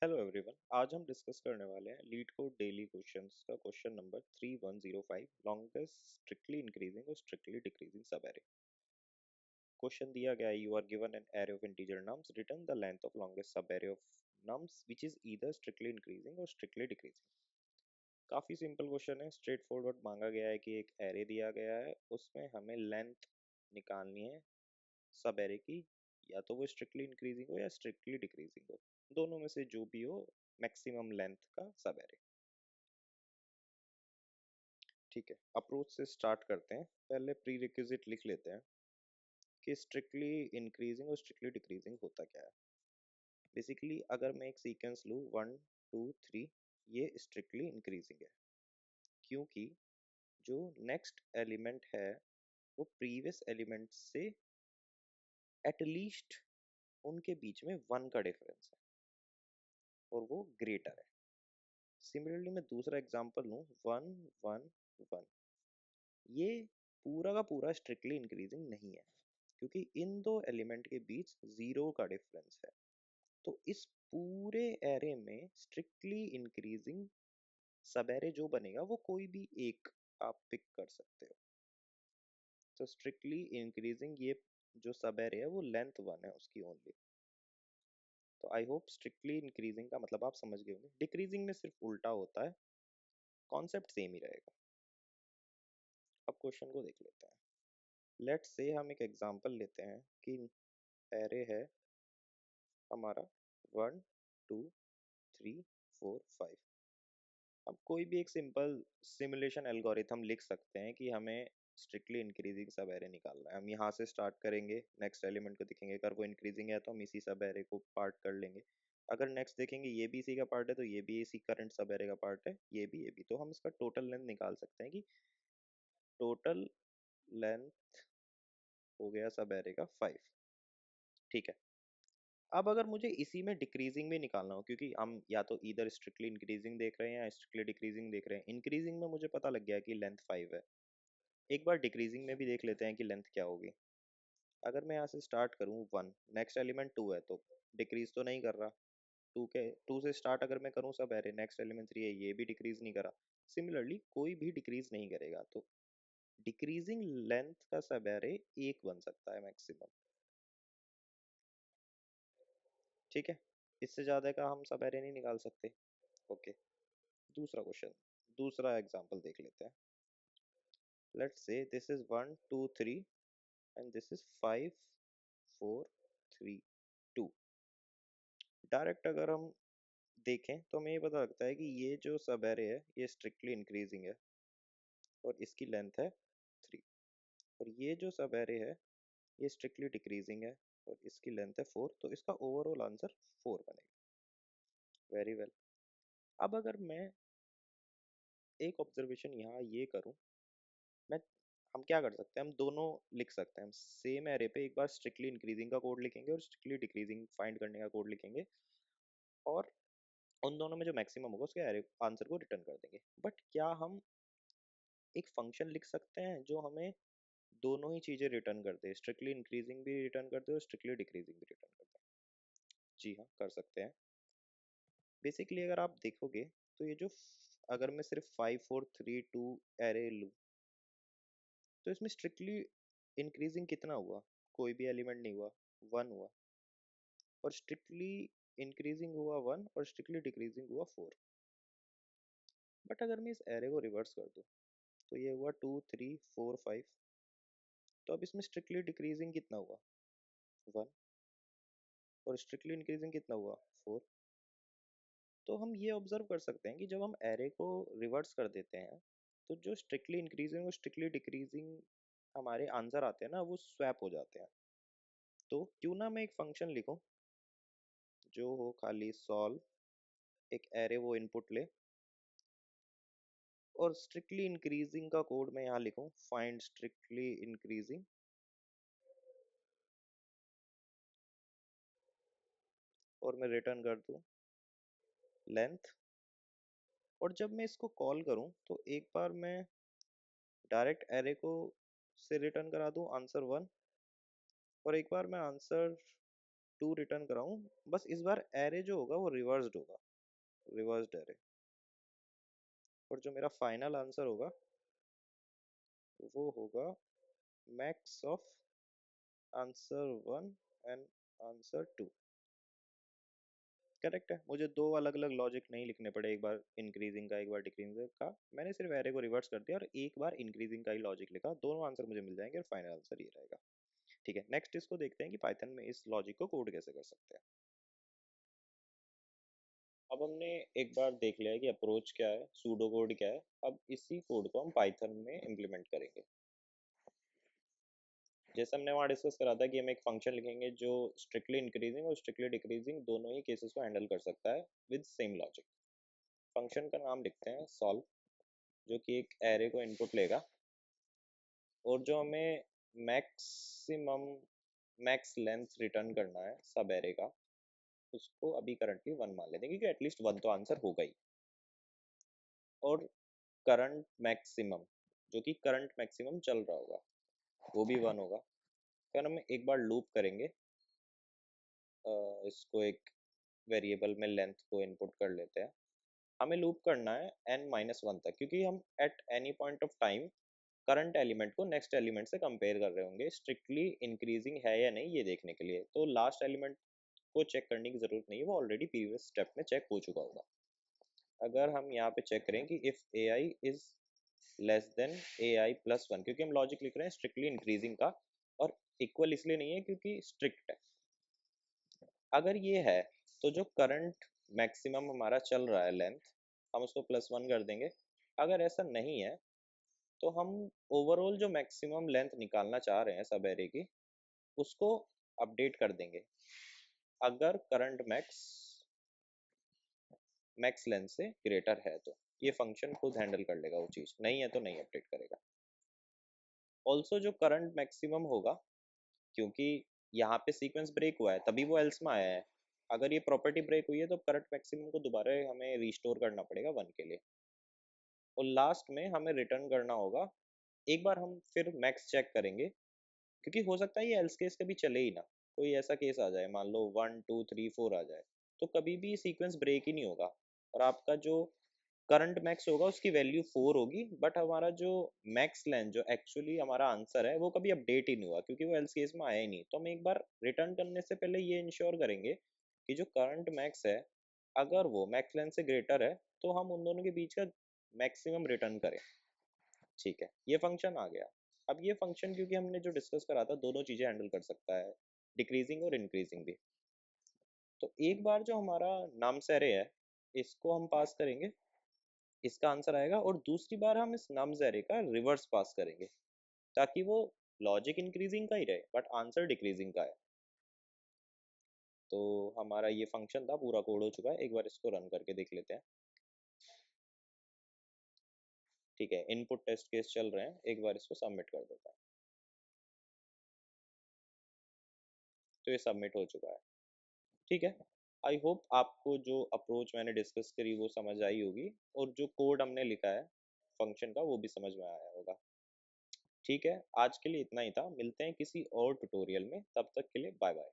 Hello everyone. आज हम discuss करने वाले हैं लीड कोड डेली क्वेश्चंस का question number 3105, longest strictly increasing or strictly decreasing subarray. Question दिया गया है, you are given an array of integer nums, return the length of longest subarray of nums which is either strictly increasing or strictly decreasing. काफी simple question है, straightforward. मांगा गया है कि एक एरे दिया गया है, उसमें हमें लेंथ निकालनी है सब एरे की, या तो वो स्ट्रिक्टली इंक्रीजिंग हो या स्ट्रिक्टली डिक्रीजिंग हो, दोनों में से जो भी हो, मैक्सिमम लेंथ का सब एरे। ठीक है, अप्रोच से स्टार्ट करते हैं। पहले प्री रिक्विजिट लिख लेते हैं कि strictly increasing or strictly decreasing होता क्या है। बेसिकली अगर मैं एक सीक्वेंस लूँ 1 2 3, ये स्ट्रिक्टली इंक्रीजिंग है क्योंकि जो नेक्स्ट एलिमेंट है वो प्रीवियस एलिमेंट से एटलीस्ट उनके बीच में 1 का डिफरेंस है और वो ग्रेटर है। सिमिलरली मैं दूसरा एग्जांपल लूँ 1 1 1, ये पूरा का पूरा स्ट्रिक्टली इंक्रीजिंग नहीं है क्योंकि इन दो एलिमेंट के बीच 0 का डिफरेंस है। तो इस पूरे एरे में स्ट्रिक्टली इंक्रीजिंग सब एरे जो बनेगा वो कोई भी एक आप पिक कर सकते हो। तो स्ट्रिक्टली इंक्रीजिंग ये जो सब एरे है वो लेंथ 1 है उसकी ओनली। तो आई होप स्ट्रिक्टली इंक्रीजिंग का मतलब आप समझ गए होंगे। डिक्रीजिंग में सिर्फ उल्टा होता है, कॉन्सेप्ट सेम ही रहेगा। अब क्वेश्चन को देख लेते हैं। लेट्स से हम एक एग्जांपल लेते हैं कि एरे है हमारा 1 2 3 4 5। अब कोई भी एक सिंपल सिमुलेशन एल्गोरिथम लिख सकते हैं कि हमें स्ट्रिक्टली इंक्रीजिंग सब एरे निकालना है। हम यहाँ से स्टार्ट करेंगे, नेक्स्ट एलिमेंट को देखेंगे, अगर वो इंक्रीजिंग है तो हम इसी सब एरे को पार्ट कर लेंगे। अगर नेक्स्ट देखेंगे ये भी इसी का पार्ट है तो ये भी इसी करंट सब एरे का पार्ट है, ये भी तो हम इसका टोटल लेंथ निकाल सकते हैं कि टोटल लेंथ हो गया सब एरे का 5। ठीक है, अब अगर मुझे इसी में डिक्रीजिंग भी निकालना हो, क्योंकि हम या तो इधर स्ट्रिक्टली इंक्रीजिंग देख रहे हैं या स्ट्रिक्टली डिक्रीजिंग देख रहे हैं। इंक्रीजिंग में मुझे पता लग गया कि लेंथ 5 है, एक बार डिक्रीजिंग में भी देख लेते हैं कि लेंथ क्या होगी। अगर मैं यहाँ से स्टार्ट करूँ 1, नेक्स्ट एलिमेंट 2 है तो डिक्रीज तो नहीं कर रहा। 2 से स्टार्ट अगर मैं करूँ सब एरे, नेक्स्ट एलिमेंट 3 है, ये भी डिक्रीज नहीं करा। सिमिलरली कोई भी डिक्रीज नहीं करेगा, तो डिक्रीजिंग लेंथ का सब एरे 1 बन सकता है मैक्सिमम। ठीक है, इससे ज्यादा का हम सब एरे नहीं निकाल सकते। ओके, दूसरा क्वेश्चन, दूसरा एग्जांपल देख लेते हैं। Let's say this is 1 2 3 and this is 5 4 3 2। Direct अगर हम देखें तो हमें ये पता लगता है कि ये जो सब एरे है ये स्ट्रिक्टली इंक्रीजिंग है और इसकी लेंथ है 3, और ये जो सब एरे है ये स्ट्रिक्टली डिक्रीजिंग है और इसकी लेंथ है 4, तो इसका ओवरऑल आंसर 4 बनेगा। Very well. अब अगर मैं एक ऑब्जर्वेशन यहाँ ये करूँ, मैं हम क्या कर सकते हैं, हम दोनों लिख सकते हैं। हम सेम एरे पे एक बार स्ट्रिक्टली इंक्रीजिंग का कोड लिखेंगे और स्ट्रिक्टली डिक्रीजिंग फाइंड करने का कोड लिखेंगे, और उन दोनों में जो मैक्सिमम होगा उसके एरे आंसर को रिटर्न कर देंगे। बट क्या हम एक फंक्शन लिख सकते हैं जो हमें दोनों ही चीजें रिटर्न कर दे, स्ट्रिक्टली इंक्रीजिंग भी रिटर्न कर दे और स्ट्रिक्टली डिक्रीजिंग भी रिटर्न कर दे? जी हाँ, कर सकते हैं। बेसिकली अगर आप देखोगे तो ये जो अगर मैं सिर्फ 5 4 3 2 एरे लूँ तो इसमें स्ट्रिक्टली इंक्रीजिंग कितना हुआ, कोई भी एलिमेंट नहीं हुआ, 1 हुआ। और स्ट्रिक्टली इंक्रीजिंग हुआ 1 और स्ट्रिक्टली डिक्रीजिंग हुआ 4। बट अगर मैं इस एरे को रिवर्स कर दूं तो ये हुआ 2 3 4 5, तो अब इसमें स्ट्रिक्टली डिक्रीजिंग कितना हुआ, 1, और स्ट्रिक्टली इंक्रीजिंग कितना हुआ, 4। तो हम ये ऑब्जर्व कर सकते हैं कि जब हम एरे को रिवर्स कर देते हैं तो जो strictly increasing or strictly decreasing हमारे आंसर आते हैं ना, वो स्वैप हो जाते हैं। तो क्यों ना मैं एक फंक्शन लिखूं जो हो खाली सॉल्व, एक एरे वो इनपुट ले, और स्ट्रिक्टली इंक्रीजिंग का कोड मैं यहाँ लिखूं फाइंड स्ट्रिक्टली इंक्रीजिंग, और मैं रिटर्न कर दूं लेंथ। और जब मैं इसको कॉल करूं तो एक बार मैं डायरेक्ट एरे को से रिटर्न करा दूं आंसर 1, और एक बार मैं आंसर टू रिटर्न कराऊं, बस इस बार एरे जो होगा वो रिवर्स्ड होगा, रिवर्स्ड एरे। और जो मेरा फाइनल आंसर होगा वो होगा max of answer one and answer two. Correct है, मुझे दो अलग अलग लॉजिक नहीं लिखने पड़े, एक बार इंक्रीजिंग का एक बार डिक्रीजिंग का, मैंने सिर्फ एरे को रिवर्स कर दिया और एक बार इंक्रीजिंग का ही लॉजिक लिखा, दोनों आंसर मुझे मिल जाएंगे और फाइनल आंसर ये रहेगा। ठीक है, नेक्स्ट इसको देखते हैं कि पाइथन में इस लॉजिक को कोड कैसे कर सकते हैं। अब हमने एक बार देख लिया है कि अप्रोच क्या है, सूडो कोड क्या है, अब इसी कोड को हम पाइथन में इम्प्लीमेंट करेंगे। जैसे हमने वहाँ डिस्कस करा था कि हम एक फंक्शन लिखेंगे जो strictly increasing or strictly decreasing दोनों ही केसेस को हैंडल कर सकता है विद सेम लॉजिक। फंक्शन का नाम लिखते हैं सॉल्व, जो कि एक एरे को इनपुट लेगा और जो हमें मैक्सिमम मैक्स लेंथ रिटर्न करना है सब एरे का, उसको अभी करंटली वन मान लेते हैं क्योंकि एटलीस्ट वन तो आंसर होगा ही। और करंट मैक्सिमम, जो कि करंट मैक्सिमम चल रहा होगा, वो भी वन होगा। फिर हम एक बार लूप करेंगे, इसको एक वेरिएबल में लेंथ को इनपुट कर लेते हैं। हमें लूप करना है n-1 तक, क्योंकि हम at any point of time current element को नेक्स्ट एलिमेंट से कंपेयर कर रहे होंगे, स्ट्रिक्टली इंक्रीजिंग है या नहीं ये देखने के लिए। तो लास्ट एलिमेंट को चेक करने की जरूरत नहीं है, वो ऑलरेडी प्रीवियस स्टेप में चेक हो चुका होगा। अगर हम यहाँ पे चेक करें कि if A I is less than A I plus one, क्योंकि हम लॉजिक लिख रहे हैं स्ट्रिक्टली इंक्रीजिंग का, और इक्वल इसलिए नहीं है क्योंकि स्ट्रिक्ट है। अगर ये है तो जो करंट मैक्सिमम हमारा चल रहा है लेंथ, हम उसको प्लस वन कर देंगे। अगर ऐसा नहीं है तो हम ओवरऑल जो मैक्सिमम लेंथ निकालना चाह रहे हैं सब एरे की, उसको अपडेट कर देंगे। अगर करंट मैक्स मैक्स लेंथ से ग्रेटर है तो ये फंक्शन खुद हैंडल कर लेगा वो चीज़, नहीं है तो नहीं अपडेट करेगा। ऑल्सो जो करंट मैक्सिमम होगा, क्योंकि यहाँ पे सीक्वेंस ब्रेक हुआ है तभी वो एल्स में आया है, अगर ये प्रॉपर्टी ब्रेक हुई है तो करंट मैक्सिमम को दोबारा हमें रिस्टोर करना पड़ेगा वन के लिए। और लास्ट में हमें रिटर्न करना होगा, एक बार हम फिर मैक्स चेक करेंगे, क्योंकि हो सकता है ये एल्स केस कभी चले ही ना, कोई ऐसा केस आ जाए, मान लो 1 2 3 4 आ जाए, तो कभी भी सीक्वेंस ब्रेक ही नहीं होगा और आपका जो करंट मैक्स होगा उसकी वैल्यू 4 होगी, बट हमारा जो मैक्स लेंथ जो एक्चुअली हमारा आंसर है वो कभी अपडेट ही नहीं हुआ क्योंकि वो एल्स केस में आया ही नहीं। तो हम एक बार रिटर्न करने से पहले ये इंश्योर करेंगे कि जो करंट मैक्स है, अगर वो मैक्स लेंथ से ग्रेटर है तो हम उन दोनों के बीच का मैक्सिमम रिटर्न करें। ठीक है, ये फंक्शन आ गया। अब ये फंक्शन क्योंकि हमने जो डिस्कस करा था दोनों चीज़ें हैंडल कर सकता है, डिक्रीजिंग और इंक्रीजिंग भी। तो एक बार जो हमारा नम्स एरे है इसको हम पास करेंगे, इसका आंसर आएगा, और दूसरी बार हम इस नम्स एरे का रिवर्स पास करेंगे ताकि वो लॉजिक इंक्रीजिंग का ही रहे बट आंसर डिक्रीजिंग का है। तो हमारा ये फंक्शन था पूरा कोड हो चुका है, एक बार इसको रन करके देख लेते हैं। ठीक है, इनपुट टेस्ट केस चल रहे हैं, एक बार इसको सबमिट कर देते हैं। तो ये सबमिट हो चुका है। ठीक है, आई होप आपको जो अप्रोच मैंने डिस्कस करी वो समझ आई होगी और जो कोड हमने लिखा है फंक्शन का वो भी समझ में आया होगा। ठीक है, आज के लिए इतना ही था, मिलते हैं किसी और ट्यूटोरियल में, तब तक के लिए बाय बाय।